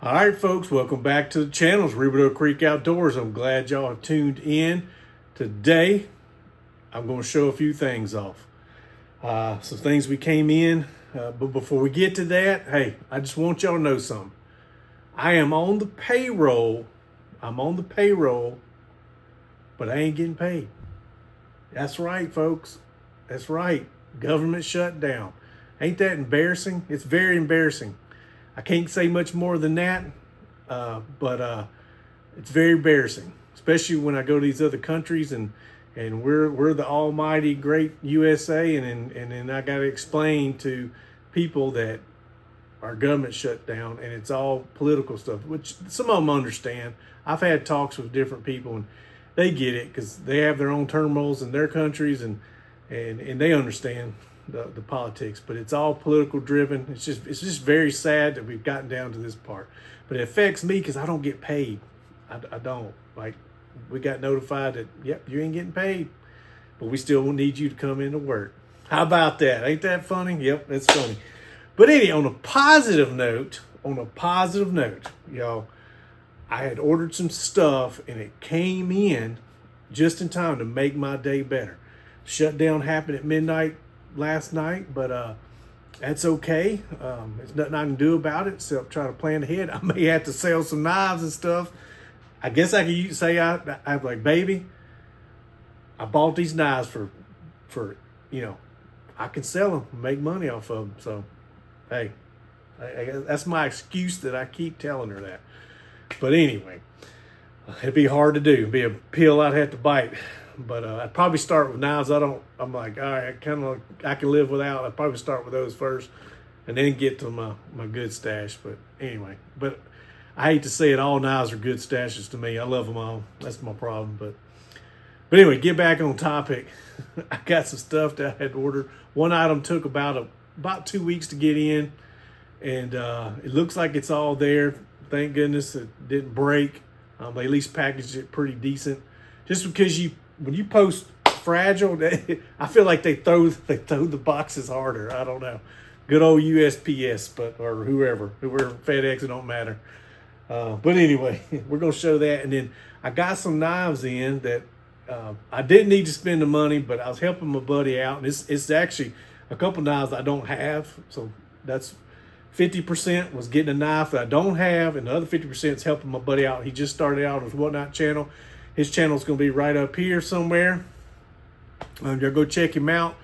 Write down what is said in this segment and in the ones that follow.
All right, folks, welcome back to the channel. It's Rugged Creek Outdoors. I'm glad y'all have tuned in. Today, I'm going to show a few things off. Some things we came in, but before we get to that, hey, I just want y'all to know something. I am on the payroll. But I ain't getting paid. That's right, folks. That's right. Government shutdown. Ain't that embarrassing? It's very embarrassing. I can't say much more than that, but it's very embarrassing, especially when I go to these other countries and we're the almighty great USA, and then I got to explain to people that our government shut down and it's all political stuff, which some of them understand. I've had talks with different people and they get it because they have their own turmoils in their countries and they understand the politics, but it's all political driven. It's just very sad that we've gotten down to this part, but it affects me because I don't get paid. I don't. Like, we got notified that, yep, you ain't getting paid, but we still will need you to come into work. How about that? Ain't that funny? Yep, that's funny. But anyway, on a positive note, y'all, I had ordered some stuff and it came in just in time to make my day better. Shutdown happened at midnight last night, but that's okay. There's nothing I can do about it except try to plan ahead. I may have to sell some knives and stuff. I guess I could say I'm like, baby, I bought these knives for I can sell them, make money off of them. So, hey, that's my excuse that I keep telling her that. But anyway, it'd be hard to do. It'd be a pill I'd have to bite. But I'd probably start with knives. I'm like, all right, I can live without. I'd probably start with those first and then get to my good stash. But anyway, but I hate to say it, all knives are good stashes to me. I love them all. That's my problem. But anyway, get back on topic. I got some stuff that I had ordered. One item took about 2 weeks to get in, and it looks like it's all there. Thank goodness it didn't break. They at least packaged it pretty decent. Just because when you post fragile, I feel like they throw the boxes harder. I don't know. Good old USPS, or whoever FedEx, it don't matter. But anyway, we're gonna show that, and then I got some knives in that I didn't need to spend the money, but I was helping my buddy out, and it's actually a couple knives I don't have. So that's 50% was getting a knife that I don't have, and the other 50% is helping my buddy out. He just started out on his Whatnot channel. His channel is going to be right up here somewhere. You'll go check him out.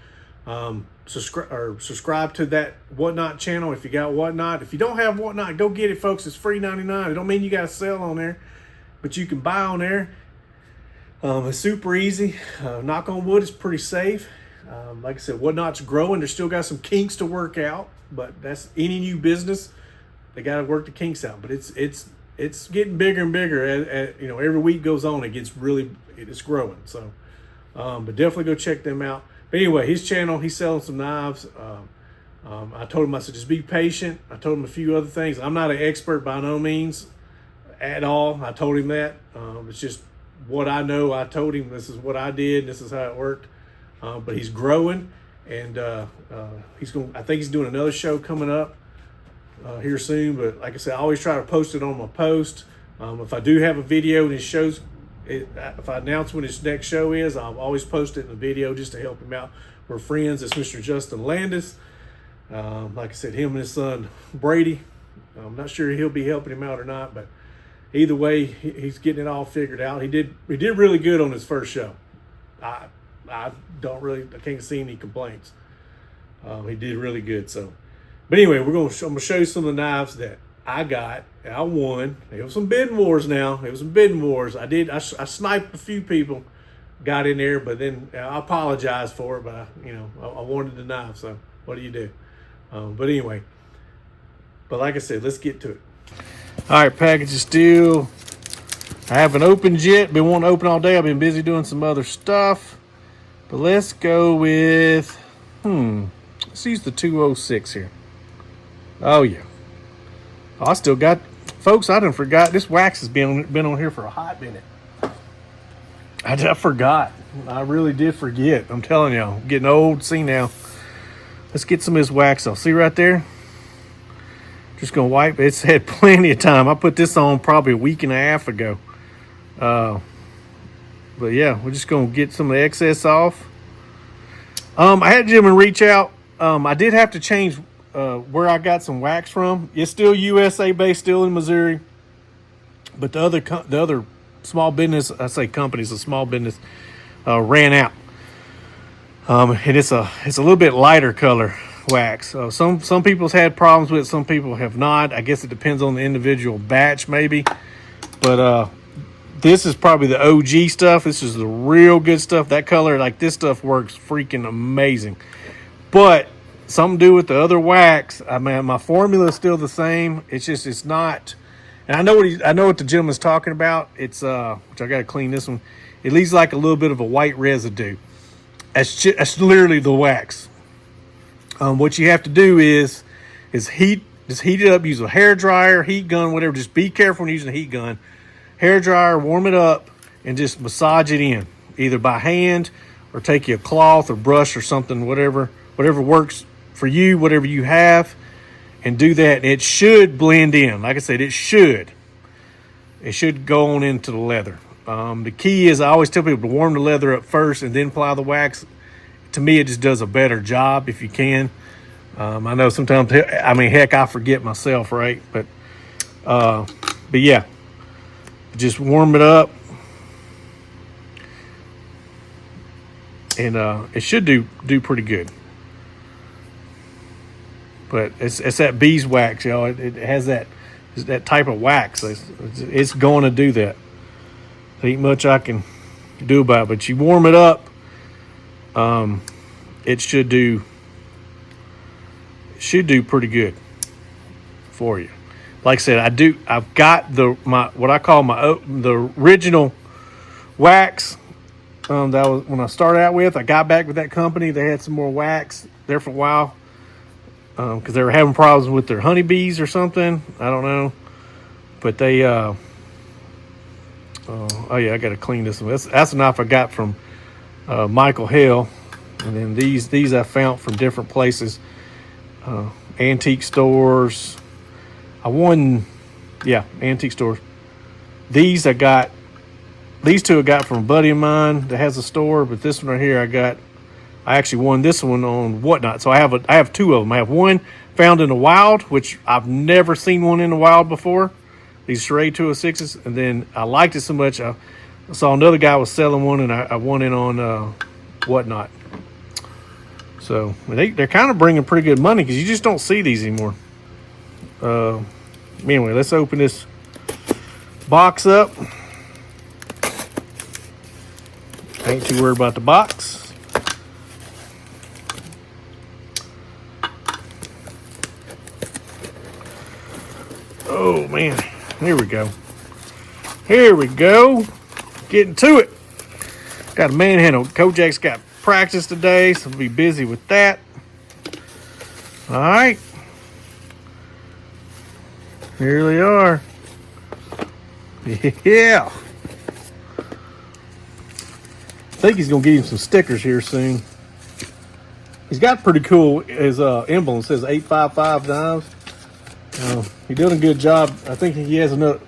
Subscribe to that Whatnot channel if you got Whatnot. If you don't have Whatnot, go get it, folks. It's free 99. It don't mean you got to sell on there, but you can buy on there. It's super easy. Knock on wood, it's pretty safe. Like I said, Whatnot's growing. They're still got some kinks to work out, but that's any new business. They got to work the kinks out. But it's getting bigger and bigger. Every week goes on, it's growing. So, but definitely go check them out. But anyway, his channel, he's selling some knives. I told him, I said, just be patient. I told him a few other things. I'm not an expert by no means at all. I told him that. It's just what I know. I told him this is what I did. This is how it worked. But he's growing, and I think he's doing another show coming up here soon. But like I said, I always try to post it on my post. If I do have a video and it shows it, if I announce when his next show is, I'll always post it in a video just to help him out. We're friends. It's Mr. Justin Landis. Like I said, him and his son Brady. I'm not sure he'll be helping him out or not, but either way, he's getting it all figured out. He did really good on his first show. I can't see any complaints. He did really good. So, but anyway, I'm gonna show you some of the knives that I got. I won. It was some bidding wars now. It was some bidding wars. I sniped a few people, got in there, but then I apologize for it. But I wanted the knife. So what do you do? But anyway, but like I said, let's get to it. All right, package of steel. I haven't opened yet. Been wanting to open all day. I've been busy doing some other stuff. But let's go with, let's use the 206 here. Oh, yeah. Oh, I still got, folks, I done forgot. This wax has been on here for a hot minute. I forgot. I really did forget. I'm telling y'all, getting old. See now. Let's get some of this wax off. See right there? Just gonna wipe. It's had plenty of time. I put this on probably a week and a half ago. But yeah, we're just gonna get some of the excess off. I had a gentleman reach out. I did have to change where I got some wax from. It's still USA based, still in Missouri. But the other small business, I say companies, a small business, ran out. And it's a little bit lighter color wax. Some people's had problems with it, some people have not. I guess it depends on the individual batch maybe. But this is probably the OG stuff. This is the real good stuff. That color, like this stuff works freaking amazing. But something to do with the other wax. I mean, my formula is still the same. It's not. And I know what the gentleman's talking about. It's which I gotta clean this one. It leaves like a little bit of a white residue. That's literally the wax. What you have to do is heat it up. Use a hair dryer, heat gun, whatever. Just be careful when using a heat gun. Hair dryer, warm it up, and just massage it in, either by hand or take you a cloth or brush or something, whatever works for you, whatever you have, and do that. And it should blend in. Like I said, it should go on into the leather. The key is I always tell people to warm the leather up first and then apply the wax. To me, it just does a better job if you can. I know sometimes, heck, I forget myself, right? But yeah, just warm it up, and it should do pretty good. But it's that beeswax, y'all. It has that type of wax. It's going to do that. There ain't much I can do about it. But you warm it up, it should do pretty good for you. Like I said, I've got what I call the original wax. That was when I started out with. I got back with that company. They had some more wax there for a while because they were having problems with their honeybees or something. I don't know, but they. Oh yeah, I got to clean this one. That's a knife I got from Michael Hale, and then these I found from different places, antique stores. Antique stores. These two I got from a buddy of mine that has a store, but this one right here I actually won this one on Whatnot. So I have two of them. I have one found in the wild, which I've never seen one in the wild before. These Charade 206s, and then I liked it so much I saw another guy was selling one, and I won it on Whatnot. So they're kind of bringing pretty good money because you just don't see these anymore. Anyway, let's open this box up. I ain't too worried about the box. Oh man, here we go. Getting to it. Got a manhandle. Kojak's got practice today, so we'll be busy with that. All right. Here they are. Yeah. I think he's going to give him some stickers here soon. He's got pretty cool, his emblem says 855 knives. He did a good job. I think he has another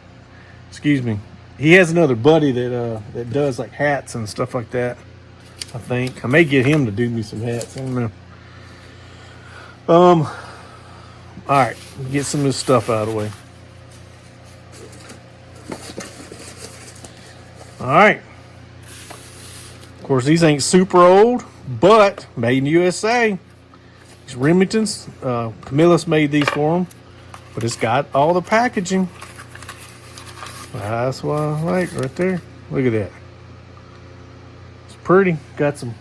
buddy that does like hats and stuff like that. I think I may get him to do me some hats. I don't know. All right, get some of this stuff out of the way. All right. Of course, these ain't super old, but made in USA. These Remingtons, Camillus made these for them, but it's got all the packaging. That's what I like right there. Look at that. It's pretty. Got some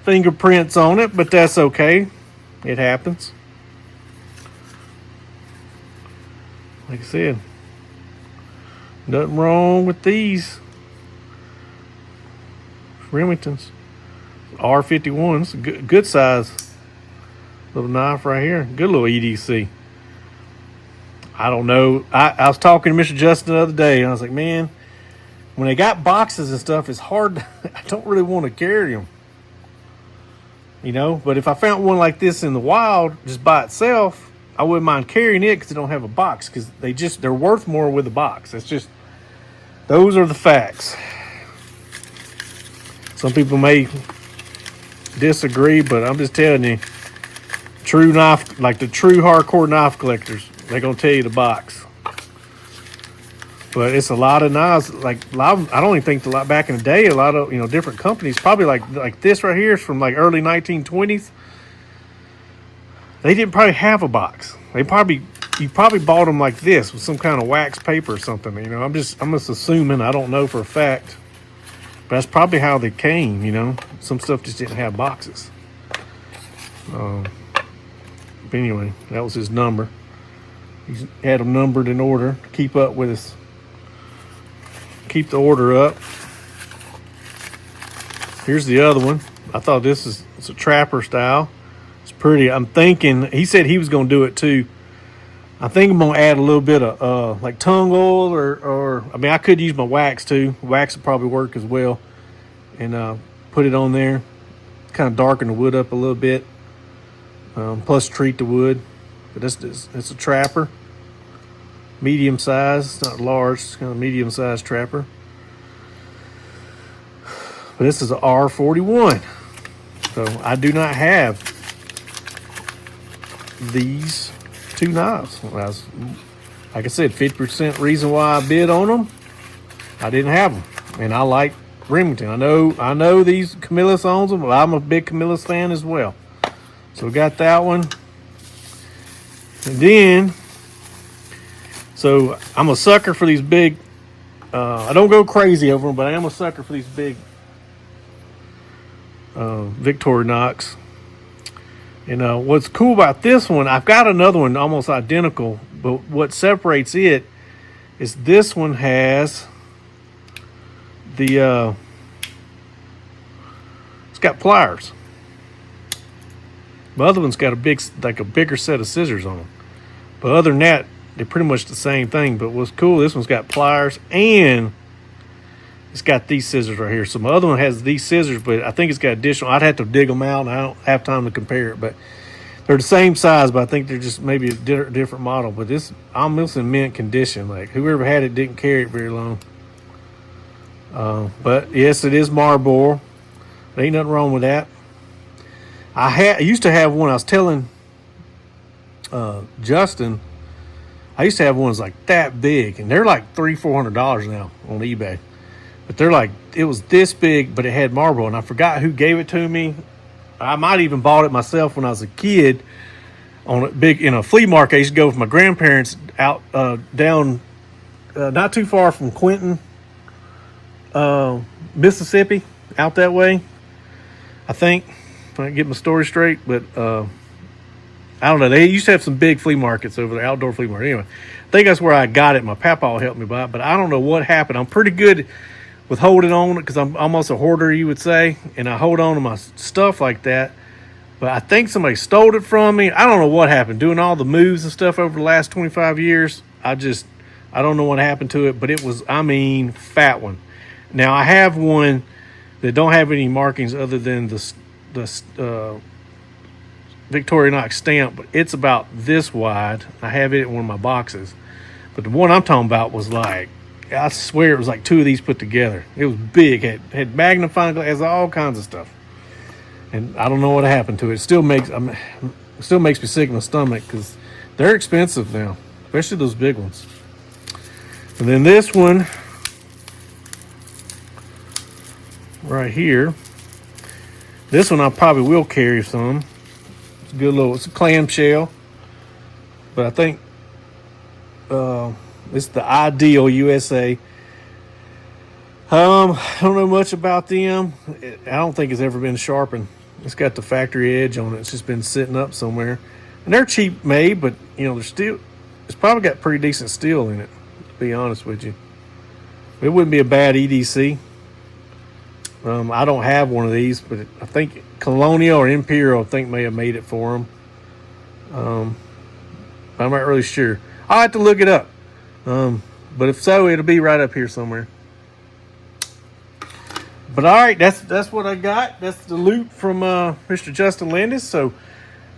fingerprints on it, but that's okay. It happens. Like I said, nothing wrong with these Remingtons. R51s, good size little knife right here. Good little EDC. I don't know. I was talking to Mr. Justin the other day, and I was like, man, when they got boxes and stuff, it's hard. I don't really want to carry them. You know, but if I found one like this in the wild, just by itself, I wouldn't mind carrying it because they don't have a box, because they're worth more with a box. Those are the facts. Some people may disagree, but I'm just telling you, true knife, like the true hardcore knife collectors, they're gonna tell you the box. But it's a lot of knives. Like I don't even think back in the day, a lot of different companies, probably like this right here is from like early 1920s. They didn't probably have a box. You probably bought them like this with some kind of wax paper or something. I'm just assuming. I don't know for a fact, but that's probably how they came. Some stuff just didn't have boxes. But anyway, that was his number. He had them numbered in order to keep up with us. Keep the order up. Here's the other one. I thought it's a trapper style. It's pretty. I'm thinking, he said he was going to do it too. I think I'm going to add a little bit of like tongue oil or I mean, I could use my wax too. Wax would probably work as well. And put it on there. Kind of darken the wood up a little bit. Plus treat the wood. But it's a trapper. Medium size. It's not large. It's kind of medium sized trapper. But this is a R41. So I do not have these two knives. Like I said, 50% reason why I bid on them, I didn't have them. And I like Remington. I know these Camillus owns them, but I'm a big Camillus fan as well. So we got that one. And then, so I'm a sucker for these big, I don't go crazy over them, but I am a sucker for these big Victorinox. And what's cool about this one, I've got another one almost identical, but what separates it is this one has it's got pliers. The other one's got a bigger set of scissors on them. But other than that, they're pretty much the same thing. But what's cool, this one's got pliers and it's got these scissors right here. So my other one has these scissors, but I think it's got additional. I'd have to dig them out, and I don't have time to compare it. But they're the same size, but I think they're just maybe a different model. But this, I'm in mint condition. Like whoever had it didn't carry it very long. But yes, it is Marlboro. There ain't nothing wrong with that. I used to have one. I was telling Justin, I used to have ones like that big, and they're like $300-400 now on eBay. But they're like, it was this big, but it had Marlboro, and I forgot who gave it to me. I might even bought it myself when I was a kid on in a flea market. I used to go with my grandparents out down not too far from Clinton, Mississippi, out that way. I think, if I get my story straight, but I don't know. They used to have some big flea markets over there, outdoor flea market. Anyway, I think that's where I got it. My papa helped me buy it, but I don't know what happened. I'm pretty good with holding on because I'm almost a hoarder, you would say, and I hold on to my stuff like that. But I think somebody stole it from me. I don't know what happened. Doing all the moves and stuff over the last 25 years, I don't know what happened to it, but it was, fat one. Now I have one that don't have any markings other than the Victorinox stamp, but it's about this wide. I have it in one of my boxes, but the one I'm talking about was like, I swear it was like two of these put together. It was big, had magnifying glass, all kinds of stuff, and I don't know what happened to it. It still makes me sick in my stomach because they're expensive now, especially those big ones. And then this one right here, this one I probably will carry some. It's a good it's a clamshell, but I think it's the Ideal USA. I don't know much about them. I don't think it's ever been sharpened. It's got the factory edge on it. It's just been sitting up somewhere, and they're cheap made, but they're still. It's probably got pretty decent steel in it. To be honest with you, it wouldn't be a bad EDC. I don't have one of these, but I think Colonial or Imperial, I think, may have made it for them. I'm not really sure. I'll have to look it up. But if so, it'll be right up here somewhere. But all right, that's what I got. That's the loot from Mr. Justin Landis. So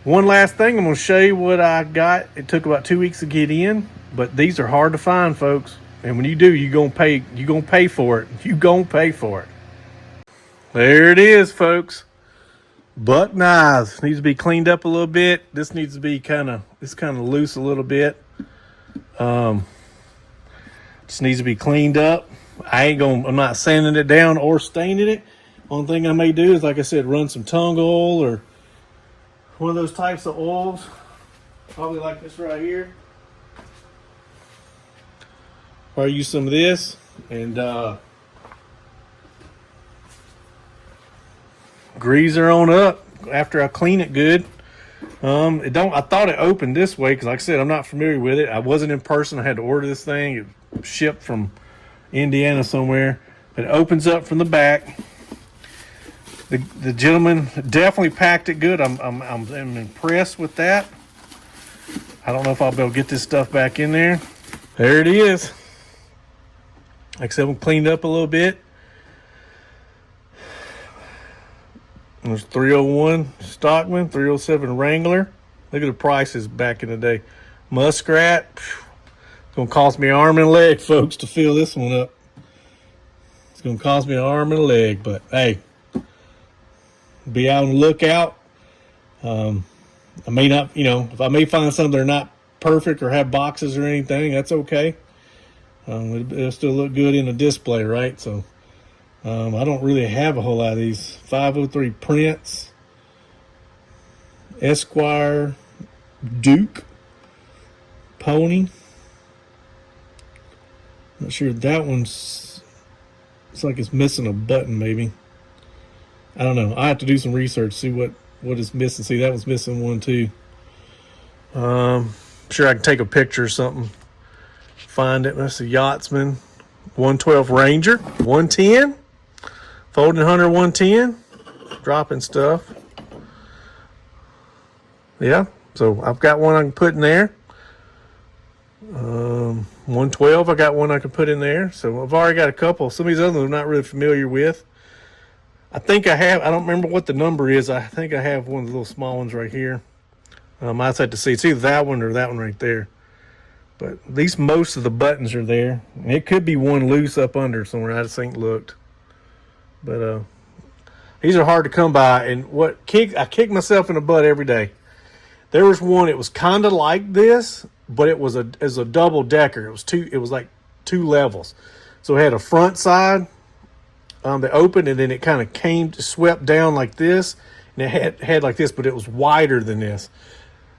One last thing, I'm going to show you what I got. It took about 2 weeks to get in, but these are hard to find, folks. And when you do, you're going to pay. You're going to pay for it. You're going to pay for it. There it is, folks. Buck knives. Needs to be cleaned up a little bit. This needs to be kind of loose a little bit. Just needs to be cleaned up. I'm not sanding it down or staining it. One thing I may do is, like I said, run some tung oil or one of those types of oils. Probably like this right here. Or use some of this and grease her on up after I clean it good. I thought it opened this way because, like I said, I'm not familiar with it. I wasn't in person. I had to order this thing. It shipped from Indiana somewhere. But it opens up from the back. The gentleman definitely packed it good. I'm impressed with that. I don't know if I'll be able to get this stuff back in there. There it is. Like I said, I'm cleaned up a little bit. There's 301 Stockman, 307 Wrangler. Look at the prices back in the day. Muskrat. It's going to cost me an arm and a leg, folks, to fill this one up. It's going to cost me an arm and a leg, but hey, be out on the lookout. I may not, if I may find some that are not perfect or have boxes or anything, that's okay. It'll still look good in the display, right? So I don't really have a whole lot of these. 503 Prince, Esquire, Duke, Pony. Not sure that one's. It's like it's missing a button, maybe. I don't know. I have to do some research, see what is missing. See, that was missing one too. Sure I can take a picture or something. Find it. That's a Yachtsman 112 Ranger 110. Folding Hunter 110. Dropping stuff. Yeah. So I've got one I can put in there. 112. I got one I can put in there. So I've already got a couple. Some of these others I'm not really familiar with. I think I have. I don't remember what the number is. I think I have one of the little small ones right here. I just have to see. It's either that one or that one right there. But at least most of the buttons are there. And it could be one loose up under somewhere. I just ain't looked. But these are hard to come by. And I kick myself in the butt every day. There was one. It was kind of like this, but it was a double decker. It was like two levels. So it had a front side that opened, and then it kind of swept down like this, and it had like this, but it was wider than this.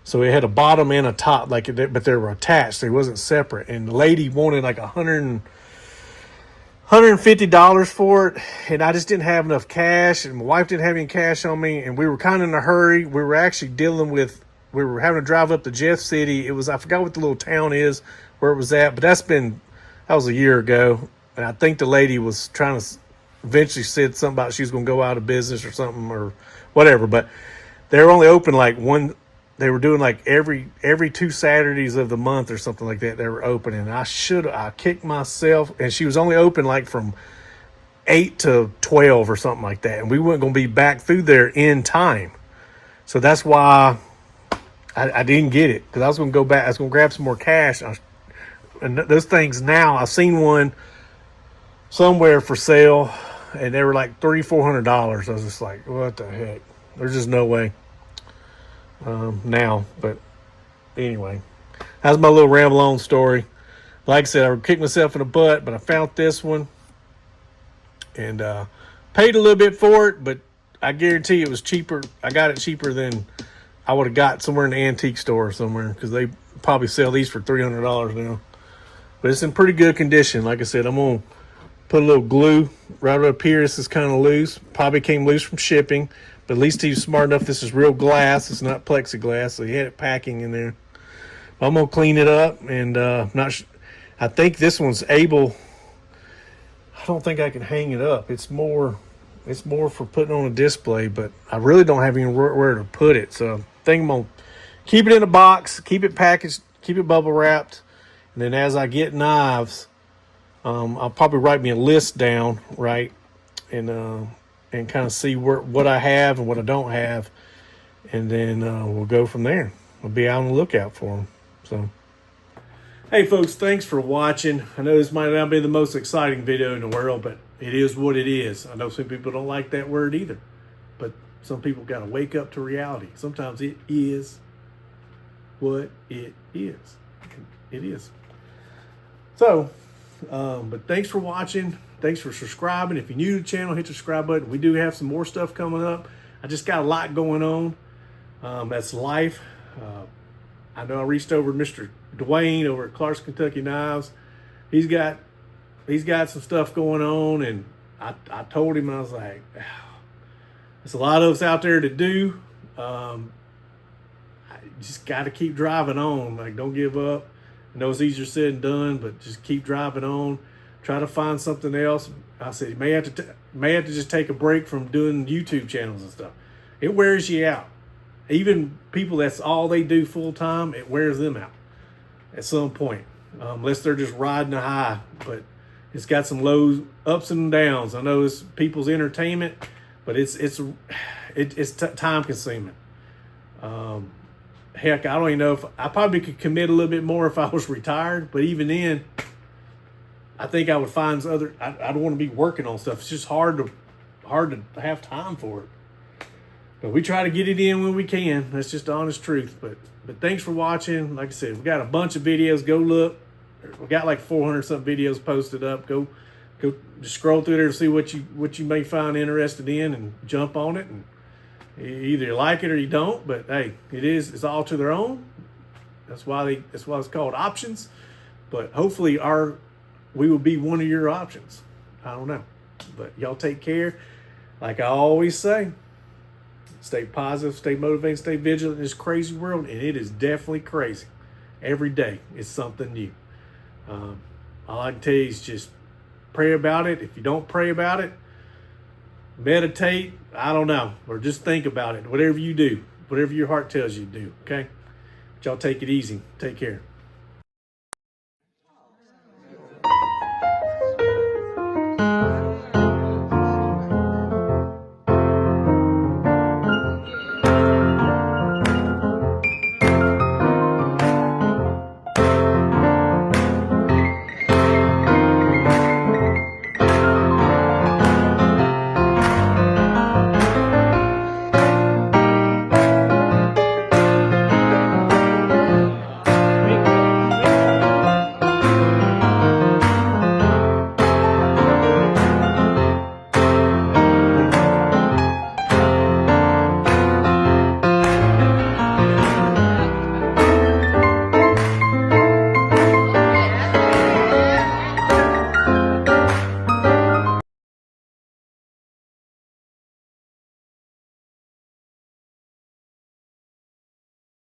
So it had a bottom and a top, but they were attached. They wasn't separate. And the lady wanted like $150 for it, and I just didn't have enough cash, and my wife didn't have any cash on me, and we were kind of in a hurry. We were actually we were having to drive up to Jeff City. I forgot what the little town is where it was at, but that was a year ago, and I think the lady was trying to eventually said something about she was going to go out of business or something or whatever, but they were only open they were doing like every 2 Saturdays of the month or something like that. They were open, and I kicked myself, and she was only open like from 8 to 12 or something like that, and we weren't going to be back through there in time. So that's why I didn't get it, because I was going to go back. I was going to grab some more cash, and those things now, I've seen one somewhere for sale, and they were like $300-400. I was just like, what the heck? There's just no way now. But anyway, that's my little ramble on story. Like I said, I kicked myself in the butt, but I found this one and paid a little bit for it, but I guarantee it was cheaper. I got it cheaper than I would have got somewhere in the antique store somewhere, because they probably sell these for $300 now. But it's in pretty good condition. Like I said, I'm going to put a little glue right up here. This is kind of loose. Probably came loose from shipping. But at least he was smart enough. This is real glass. It's not plexiglass. So he had it packing in there. I'm going to clean it up. And I think this one's able. I don't think I can hang it up. It's more for putting on a display. But I really don't have anywhere to put it. So I think I'm going to keep it in a box. Keep it packaged. Keep it bubble wrapped. And then as I get knives, I'll probably write me a list down, right, and kind of see what I have and what I don't have, and then we'll go from there. We'll be out on the lookout for them. So, hey folks, thanks for watching. I know this might not be the most exciting video in the world, but it is what it is. I know some people don't like that word either, but some people got to wake up to reality. Sometimes it is what it is. It is. So, but thanks for watching. Thanks for subscribing. If you're new to the channel, hit the subscribe button. We do have some more stuff coming up. I just got a lot going on. That's life. I know I reached over to Mr. Dwayne over at Clark's Kentucky Knives. He's got some stuff going on, and I told him, I was like, there's a lot of us out there to do. I just got to keep driving on. Like, don't give up. I know it's easier said than done, but just keep driving on. Try to find something else. I said, you may have to just take a break from doing YouTube channels and stuff. It wears you out. Even people that's all they do full time, it wears them out at some point, unless they're just riding a high. But it's got some lows, ups and downs. I know it's people's entertainment, but it's time consuming. Heck, I don't even know if I probably could commit a little bit more if I was retired, but even then, I think I would find other. I don't want to be working on stuff. It's just hard to have time for it. But we try to get it in when we can. That's just the honest truth. But thanks for watching. Like I said, we got a bunch of videos. Go look. We got like 400 something videos posted up. Go just scroll through there to see what you may find interested in and jump on it. And either you like it or you don't. But hey, it's all to their own. That's why it's called options. But hopefully we will be one of your options. I don't know. But y'all take care. Like I always say, stay positive, stay motivated, stay vigilant in this crazy world. And it is definitely crazy. Every day is something new. All I can tell you is just pray about it. If you don't pray about it, meditate, I don't know, or just think about it. Whatever you do, whatever your heart tells you to do, okay? But y'all take it easy. Take care.